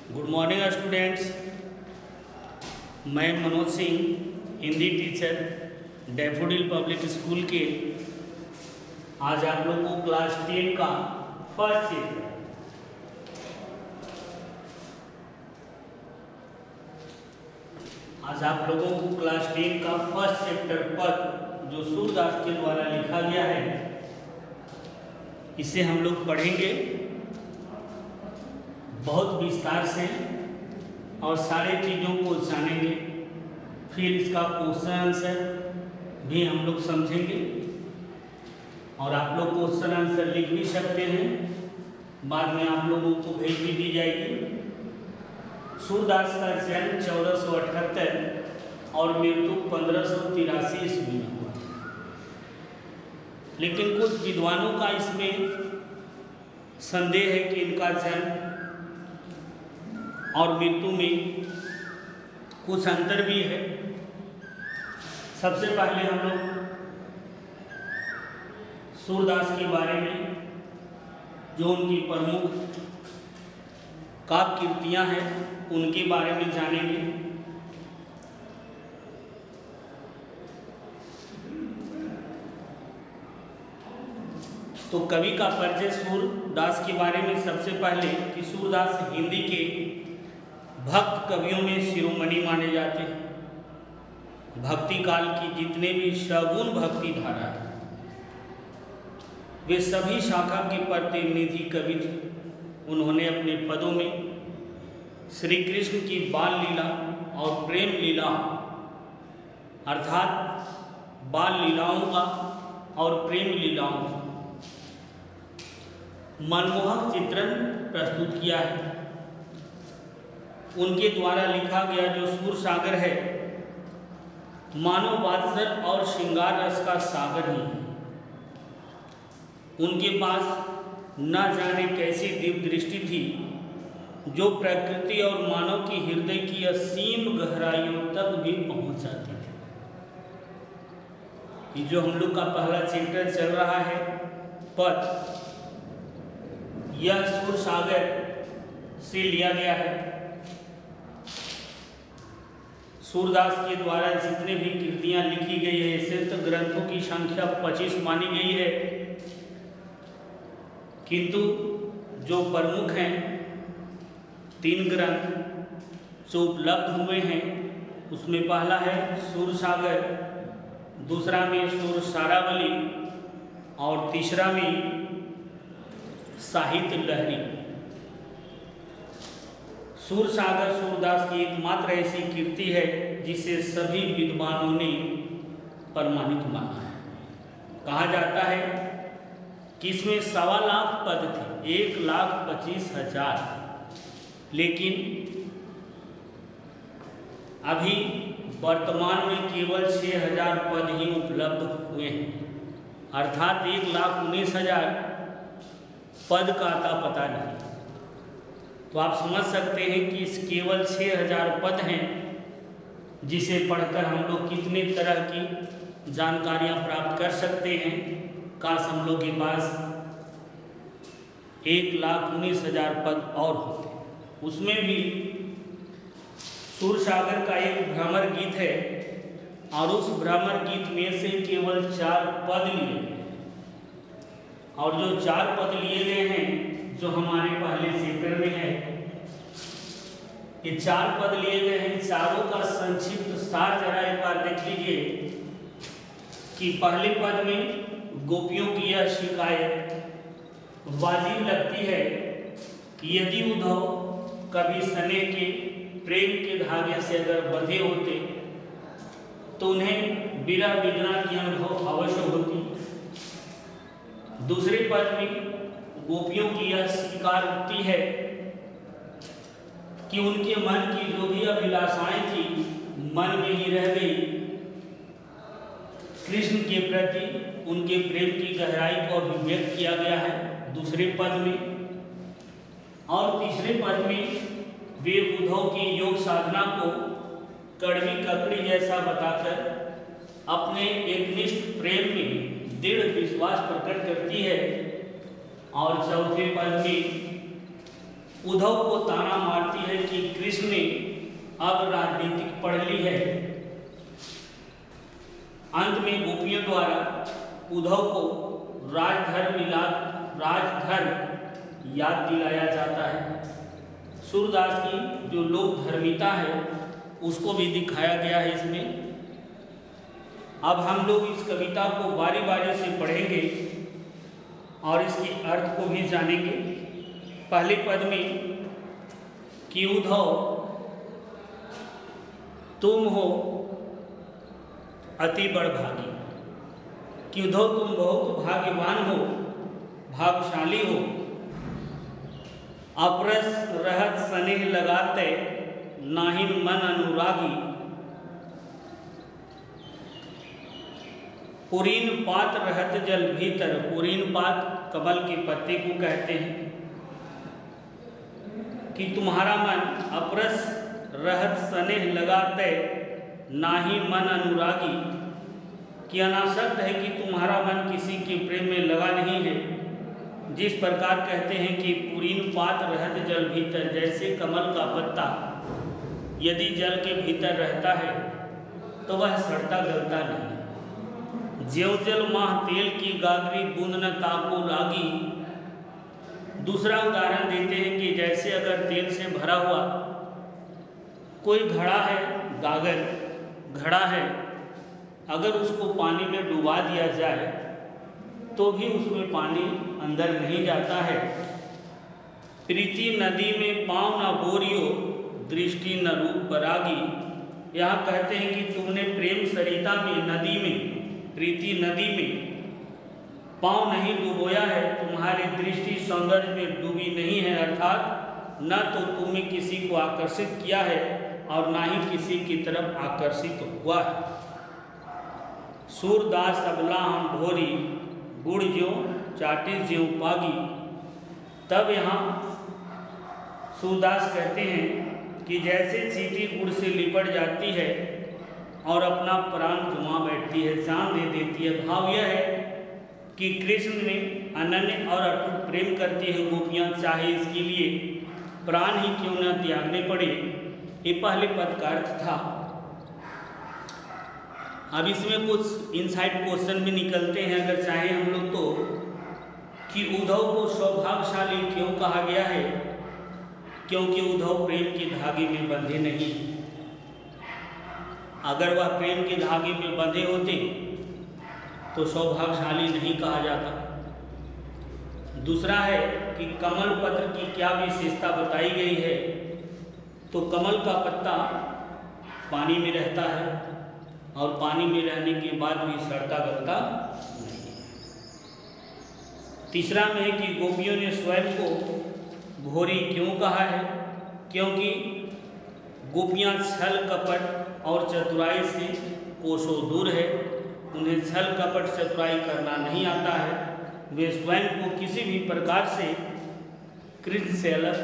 Good morning students. मैं Manoj Singh, Hindi teacher, Daffodil public school के। आज आप लोगों को क्लास 10 का फर्स्ट चैप्टर पद जो सूरदास के द्वारा लिखा गया है, इसे हम लोग पढ़ेंगे बहुत विस्तार से और सारे चीज़ों को जानेंगे। फिर इसका क्वेश्चन आंसर भी हम लोग समझेंगे और आप लोग क्वेश्चन आंसर लिख भी सकते हैं, बाद में आप लोगों को भेज भी दी जाएगी। सूरदास का जन्म 1478 और मृत्यु 1583 ईस्वी में हुआ, लेकिन कुछ विद्वानों का इसमें संदेह है कि इनका जन्म और मृत्यु में कुछ अंतर भी है। सबसे पहले हम लोग सूरदास के बारे में, जो उनकी प्रमुख काव्य कृतियाँ हैं, उनके बारे में जानेंगे। तो कवि का परिचय सूरदास के बारे में सबसे पहले कि सूरदास हिंदी के भक्त कवियों में शिरोमणि माने जाते हैं। भक्ति काल की जितने भी सगुण भक्ति धारा है, वे सभी शाखा के प्रतिनिधि कवि थे। उन्होंने अपने पदों में श्री कृष्ण की बाल लीला और प्रेम लीला अर्थात बाल लीलाओं का और प्रेम लीलाओं का मनमोहक चित्रण प्रस्तुत किया है। उनके द्वारा लिखा गया जो सूर सागर है, मानव वात्सल्य और श्रृंगार रस का सागर ही है। उनके पास न जाने कैसी दिव्य दृष्टि थी, जो प्रकृति और मानव की हृदय की असीम गहराइयों तक भी पहुंच जाती थी। ये जो हम लोग का पहला चैप्टर चल रहा है पद, यह सूर सागर से लिया गया है। सूरदास के द्वारा जितने भी कृतियां लिखी गई है, ऐसे तो ग्रंथों की संख्या 25 मानी गई है, किंतु जो प्रमुख हैं 3 ग्रंथ जो उपलब्ध हुए हैं, उसमें पहला है सूर सागर, दूसरा में सूर सारावली और तीसरा में साहित्य लहरी। सूर सागर सूरदास की एकमात्र ऐसी कृति है जिसे सभी विद्वानों ने प्रमाणित माना है। कहा जाता है कि इसमें 1.25 लाख पद थे, 1,25,000, लेकिन अभी वर्तमान में केवल 6,000 पद ही उपलब्ध हुए हैं, अर्थात 1,19,000 पद का आता पता नहीं। तो आप समझ सकते हैं कि इस केवल 6,000 पद हैं, जिसे पढ़कर हम लोग कितने तरह की जानकारियां प्राप्त कर सकते हैं। काश हम लोग के पास 1,19,000 पद और होते। उसमें भी सूर सागर का एक भ्रमर गीत है और उस भ्रमर गीत में से केवल 4 पद लिए गए, और जो 4 पद लिए गए हैं जो हमारे पहले चैप्टर में है, ये 4 पद लिए गए हैं। चारों का संक्षिप्त सार जरा एक बार देख लीजिए कि पहले पद में गोपियों की यह शिकायत वाजिब लगती है कि यदि उद्धव कभी स्नेह के प्रेम के धागे से अगर बंधे होते तो उन्हें विरह वेदना की अनुभव अवश्य होती। दूसरे पद में गोपियों की यह स्वीकारोक्ति है कि उनके मन की जो भी अभिलाषाएं थी मन में ही रह गई। कृष्ण के प्रति उनके प्रेम की गहराई को अभिव्यक्त किया गया है दूसरे पद में। और तीसरे पद में वे उद्धव की योग साधना को कड़वी ककड़ी जैसा बताकर अपने एकनिष्ठ प्रेम में दृढ़ विश्वास प्रकट करती है। और चौथे पद में उद्धव को ताना मारती है कि कृष्ण ने अब राजनीतिक पढ़ ली है। अंत में गोपियों द्वारा उद्धव को राजधर्म याद दिलाया जाता है। सूरदास की जो लोक धर्मिता है उसको भी दिखाया गया है इसमें। अब हम लोग इस कविता को बारी बारी से पढ़ेंगे और इसके अर्थ को भी जानेंगे। पहले पद में कि उद्धव तुम हो अति बड़भागी, कि उद्धव तुम बहुत भाग्यवान हो, भाग्यशाली हो। अपरस रहत स्नेह लगाते नाहिन मन अनुरागी, पुरीन पात रहत जल भीतर। पुरीन पात कमल के पत्ते को कहते हैं कि तुम्हारा मन अपरस रहत स्नेह लगाते नाही मन अनुरागी, कि अनासक्त है कि तुम्हारा मन किसी के प्रेम में लगा नहीं है। जिस प्रकार कहते हैं कि पुरीन पात रहत जल भीतर, जैसे कमल का पत्ता यदि जल के भीतर रहता है तो वह सड़ता गलता नहीं। ज्यों जल माह तेल की गागरी बूंद न ताको लागी। दूसरा उदाहरण देते हैं कि जैसे अगर तेल से भरा हुआ कोई घड़ा है, गागर घड़ा है, अगर उसको पानी में डुबा दिया जाए तो भी उसमें पानी अंदर नहीं जाता है। प्रीति नदी में पाँव न बोरियो, दृष्टि न रूप परागी। यहाँ कहते हैं कि तुमने प्रेम सरिता में, नदी में, प्रीति नदी में पाँव नहीं डुबोया है, तुम्हारी दृष्टि सौंदर्य में डूबी नहीं है। अर्थात न तो तुमने किसी को आकर्षित किया है और ना ही किसी की तरफ आकर्षित हुआ है। सूरदास अबला हम भोरी, गुड़ ज्यों चाटी ज्यों पागी। तब यहाँ सूरदास कहते हैं कि जैसे चींटी गुड़ से लिपट जाती है और अपना प्राण गंवा बैठती है, जान दे देती है। भाव यह है कि कृष्ण में अनन्य और अटूट प्रेम करती है गोपियाँ, चाहे इसके लिए प्राण ही क्यों न त्यागने पड़े। ये पहले पद का अर्थ था। अब इसमें कुछ इनसाइड क्वेश्चन भी निकलते हैं अगर चाहे हम लोग तो, कि उद्धव को सौभाग्यशाली क्यों कहा गया है? क्योंकि उद्धव प्रेम के धागे में बंधे नहीं। अगर वह प्रेम के धागे में बंधे होते तो सौभाग्यशाली नहीं कहा जाता। दूसरा है कि कमल पत्र की क्या विशेषता बताई गई है, तो कमल का पत्ता पानी में रहता है और पानी में रहने के बाद भी सड़ता गलता नहीं। तीसरा में है कि गोपियों ने स्वयं को घोरी क्यों कहा है? क्योंकि गोपियाँ छल कपट और चतुराई से कोसों दूर है। उन्हें छल कपट चतुराई करना नहीं आता है। वे स्वयं को किसी भी प्रकार से कृष्ण से अलग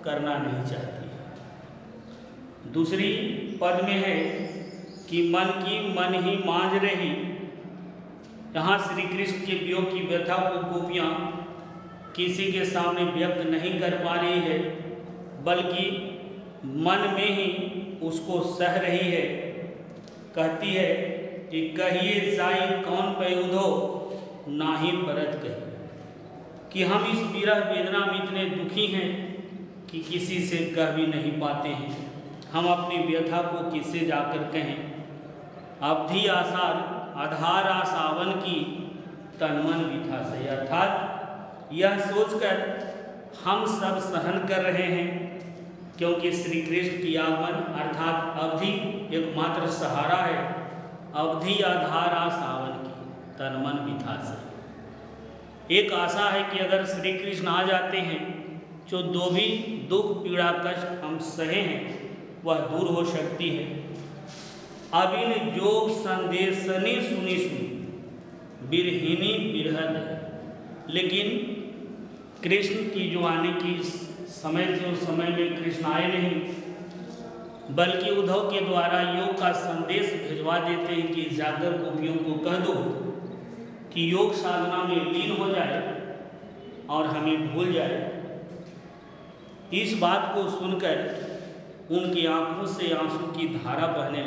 करना नहीं चाहती। दूसरी पद में है कि मन की मन ही मांझ रही। यहाँ श्री कृष्ण के वियोग की व्यथा को गोपियाँ किसी के सामने व्यक्त नहीं कर पा रही है, बल्कि मन में ही उसको सह रही है। कहती है कि कहिए जाई कौन पे उद्धो नाही परत कही, कि हम इस विरह वेदना में इतने दुखी हैं कि किसी से कह भी नहीं पाते हैं। हम अपनी व्यथा को किससे जाकर कहें? अवधि आसार आधार आसावन की तनमन विथा से। अर्थात यह सोचकर हम सब सहन कर रहे हैं क्योंकि श्री कृष्ण की आगमन अर्थात अवधि एकमात्र सहारा है। अवधि आधार आसावन की तनमन विथा से। एक आशा है कि अगर श्री कृष्ण आ जाते हैं जो दो भी दुख पीड़ा कष्ट हम सहे हैं वह दूर हो सकती है। अबिन जोग संदेशनी सुनी सुनी बिरहिनी बिरहद। लेकिन कृष्ण की जो आने की समय थे उस समय में कृष्ण आए नहीं, बल्कि उद्धव के द्वारा योग का संदेश भिजवा देते हैं कि जाकर गोपियों को कह दो कि योग साधना में लीन हो जाए और हमें भूल जाए। इस बात को सुनकर उनकी आंखों से आंसू की धारा बहने